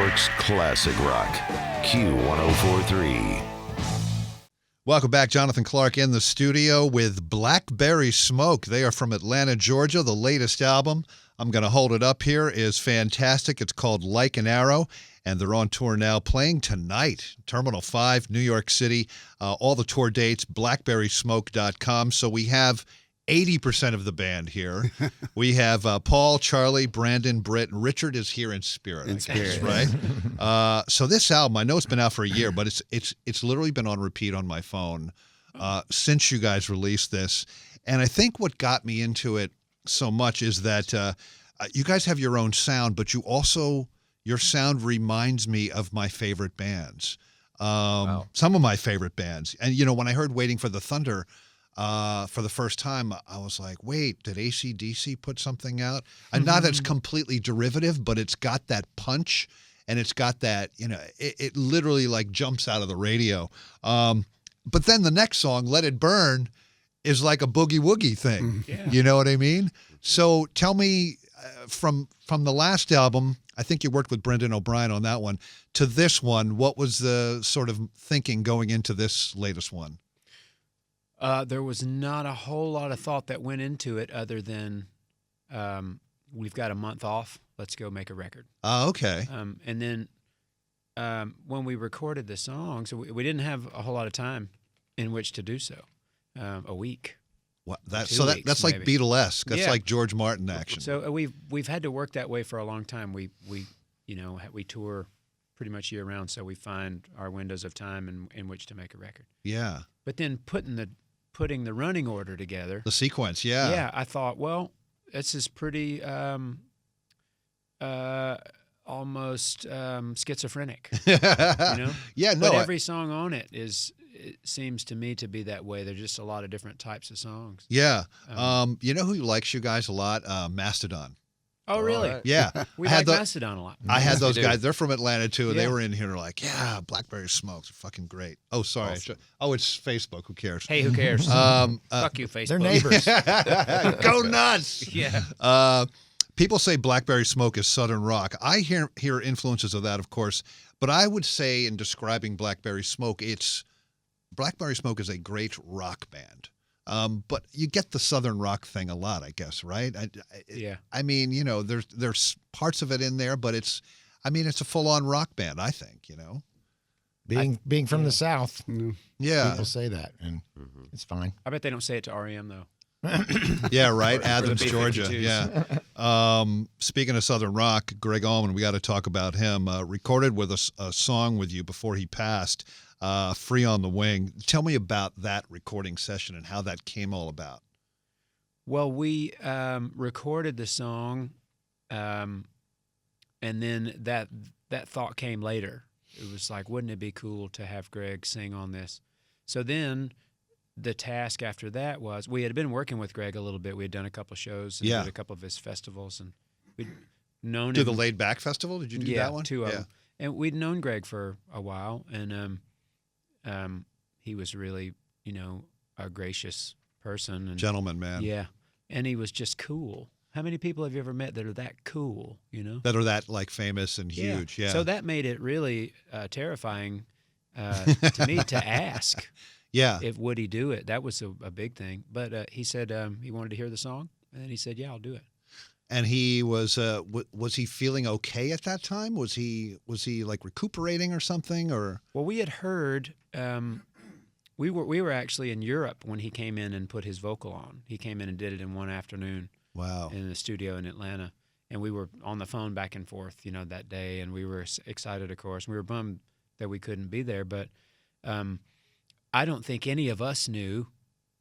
York's classic rock. Q1043. Welcome back. Jonathan Clark in the studio with Blackberry Smoke. They are from Atlanta, Georgia. The latest album, I'm going to hold it up here, is fantastic. It's called Like an Arrow, and they're on tour now, playing tonight. Terminal 5, New York City. All the tour dates, blackberrysmoke.com. So we have 80% of the band here. We have Paul, Charlie, Brandon, Britt, and Richard is here in spirit. In spirit, right? So this album, I know it's been out for a year, but it's literally been on repeat on my phone since you guys released this. And I think what got me into it so much is that you guys have your own sound, but your sound reminds me of my favorite bands. Some of my favorite bands. And, when I heard Waiting for the Thunder for the first time, I was like, wait, did AC/DC put something out? And not that it's completely derivative, but it's got that punch and it's got that, it literally like jumps out of the radio. But then the next song, Let It Burn, is like a boogie woogie thing. Yeah. You know what I mean? So tell me, from the last album, I think you worked with Brendan OBrien on that one, to this one, what was the sort of thinking going into this latest one? There was not a whole lot of thought that went into it other than we've got a month off. Let's go make a record. Oh, okay. And then when we recorded the songs, we didn't have a whole lot of time in which to do so. A week. What, 2 weeks, that's like maybe. Beatlesque. That's Yeah. like George Martin action. So we've had to work that way for a long time. We tour pretty much year round, so we find our windows of time in which to make a record. Yeah. But then putting the running order together, The sequence, yeah. yeah, I thought, well, this is pretty almost schizophrenic, Yeah, no. But every song on it seems to me to be that way. There's just a lot of different types of songs. Yeah. You know who likes you guys a lot? Mastodon. Oh, really? right. Yeah. We I had like Mastodon a lot. I had Yes, we those do. guys. They're from Atlanta, too. And They Yeah. were in here like, yeah, Blackberry Smoke. They're fucking great. Oh, sorry. Awesome. It's Facebook. Who cares? Hey, who cares? Fuck you, Facebook. They're neighbors. Go nuts. Yeah. People say Blackberry Smoke is Southern rock. I hear influences of that, of course. But I would say in describing Blackberry Smoke, Blackberry Smoke is a great rock band. But you get the Southern rock thing a lot, I guess, right? Yeah. I mean, there's parts of it in there, but it's a full-on rock band, I think, Being from the South, Yeah. people say that, and it's fine. I bet they don't say it to REM, though. Yeah, right. the Athens, Georgia. B-52s. Yeah. Speaking of Southern rock, Gregg Allman, we got to talk about him. Recorded with a song with you before he passed, Free on the Wing. Tell me about that recording session and how that came all about. Well, we recorded the song, and then that thought came later. It was like, wouldn't it be cool to have Gregg sing on this? So then the task after that was, we had been working with Gregg a little bit. We had done a couple of shows and did a couple of his festivals, and we'd known him. Do the Laid Back Festival? Did you do that one? Two of them. And we'd known Gregg for a while, and he was really, a gracious person. And, Gentleman, man. yeah, and he was just cool. How many people have you ever met that are that cool, That are that, like, famous and huge. Yeah. So that made it really terrifying to me to ask. Yeah. Would he do it? That was a big thing. But he said he wanted to hear the song, and he said, yeah, I'll do it. And he was he feeling okay at that time? Was he like recuperating or something, or? Well, we had heard we were actually in Europe when he came in and put his vocal on. He came in and did it in one afternoon. Wow. In the studio in Atlanta, and we were on the phone back and forth, that day, and we were excited, of course. We were bummed that we couldn't be there, but I don't think any of us knew,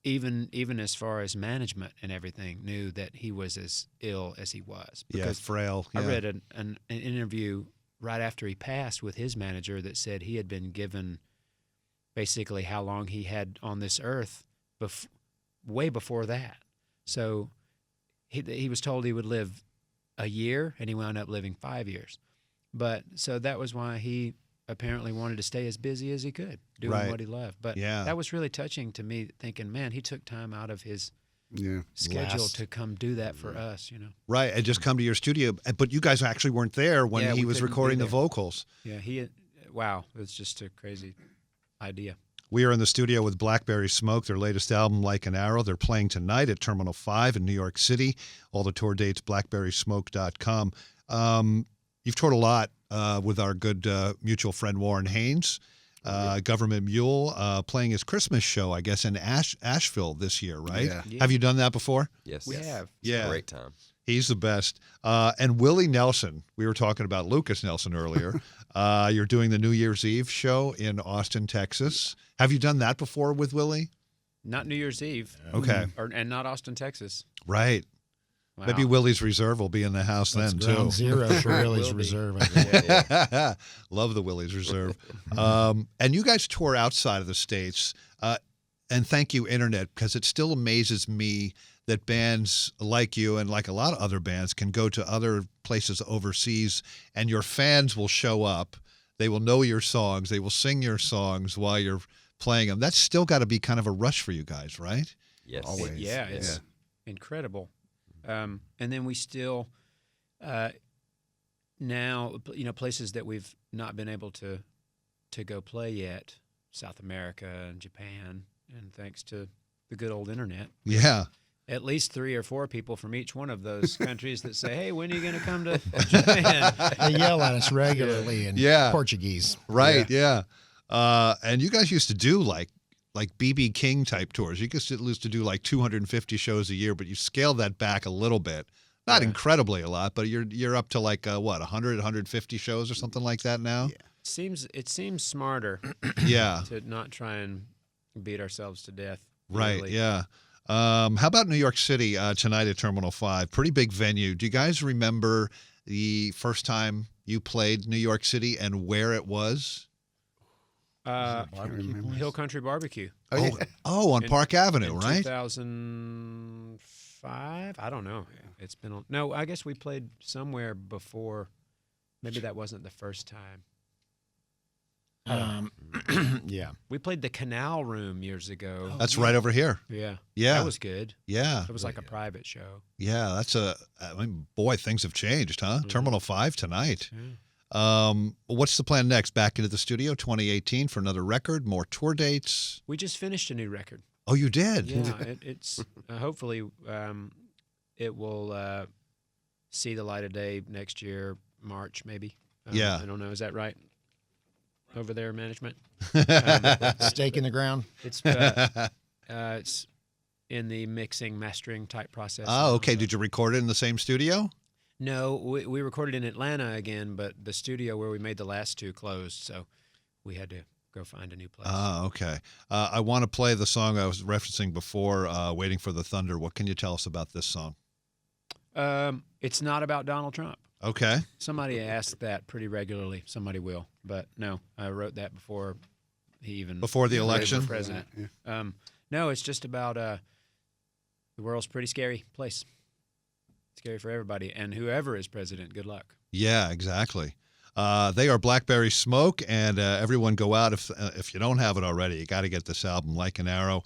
even as far as management and everything, knew that he was as ill as he was. Because frail. Yeah. I read an interview right after he passed with his manager that said he had been given basically how long he had on this earth way before that. So he was told he would live a year, and he wound up living 5 years. But so that was why he apparently wanted to stay as busy as he could, doing what he loved. But that was really touching to me, thinking, man, he took time out of his schedule Last. to come do that for us. Right, and just come to your studio. But you guys actually weren't there when Yeah, he we was couldn't be recording the there. vocals. Yeah, wow, it's just a crazy idea. We are in the studio with Blackberry Smoke, their latest album, Like an Arrow. They're playing tonight at Terminal 5 in New York City. All the tour dates, blackberrysmoke.com. You've toured a lot with our good mutual friend Warren Haynes, Government Mule, playing his Christmas show, I guess, in Asheville this year, right? Yeah. Have you done that before? Yes. We have. Yeah. Great time. He's the best. And Willie Nelson, we were talking about Lucas Nelson earlier. You're doing the New Year's Eve show in Austin, Texas. Have you done that before with Willie? Not New Year's Eve. Okay. And not Austin, Texas. Right. Wow. Maybe Willie's Reserve will be in the house That's then, ground too. zero for Willie's Will be. Reserve. I guess. Love the Willie's Reserve. And you guys tour outside of the States. And thank you, Internet, because it still amazes me that bands like you and like a lot of other bands can go to other places overseas and your fans will show up. They will know your songs. They will sing your songs while you're playing them. That's still got to be kind of a rush for you guys, right? Yes. Always. Yeah, it's incredible. And then we still now, places that we've not been able to go play yet, South America and Japan, and thanks to the good old internet, Yeah. at least 3 or 4 people from each one of those countries that say, "Hey, when are you going to come to Japan?" They yell at us regularly in Yeah. Portuguese. Right, yeah. And you guys used to do like B.B. King type tours. You used to do like 250 shows a year, but you scaled that back a little bit. Not incredibly a lot, but you're up to like 100, 150 shows or something like that now? It seems smarter Yeah. to not try and beat ourselves to death. Right, really. yeah. How about New York City tonight at Terminal 5? Pretty big venue. Do you guys remember the first time you played New York City and where it was? Hill Country Barbecue. On In- Park Avenue, in right? 2005? I don't know. It's been on. No, I guess we played somewhere before. Maybe that wasn't the first time. Yeah. We played the Canal Room years ago. That's right over here. Yeah. Yeah. That was good. Yeah. It was like a private show. Yeah, boy, things have changed, huh? Terminal 5 tonight. Yeah. What's the plan next? Back into the studio 2018 for another record, more tour dates? We just finished a new record. Oh, you did? Yeah, it's hopefully it will see the light of day next year, March maybe. Yeah. I don't know. Is that right? Over there, management. Stake in the ground. It's in the mixing, mastering type process. Oh, okay. now, Did you record it in the same studio? No, we recorded in Atlanta again, but the studio where we made the last 2 closed, so we had to go find a new place. Oh, okay. I want to play the song I was referencing before, Waiting for the Thunder. What can you tell us about this song? It's not about Donald Trump. Okay. Somebody asks that pretty regularly. Somebody will, but no, I wrote that before he even Before the ran for election? president. No, it's just about the world's a pretty scary place. Scary for everybody, and whoever is president, good luck. Yeah, exactly. They are Blackberry Smoke, and everyone go out if you don't have it already. You got to get this album, Like an Arrow.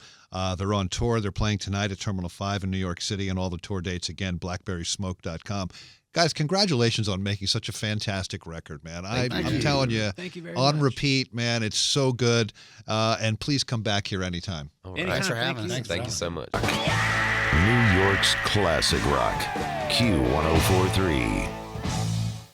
They're on tour. They're playing tonight at Terminal 5 in New York City, and all the tour dates, again, blackberrysmoke.com. Guys, congratulations on making such a fantastic record, man. I'm telling you, Thank you very on much. repeat, man, it's so good. And please come back here anytime. All right. Anytime, Thanks for thank having you. us. Thank you so much. New York's classic rock. Q1043.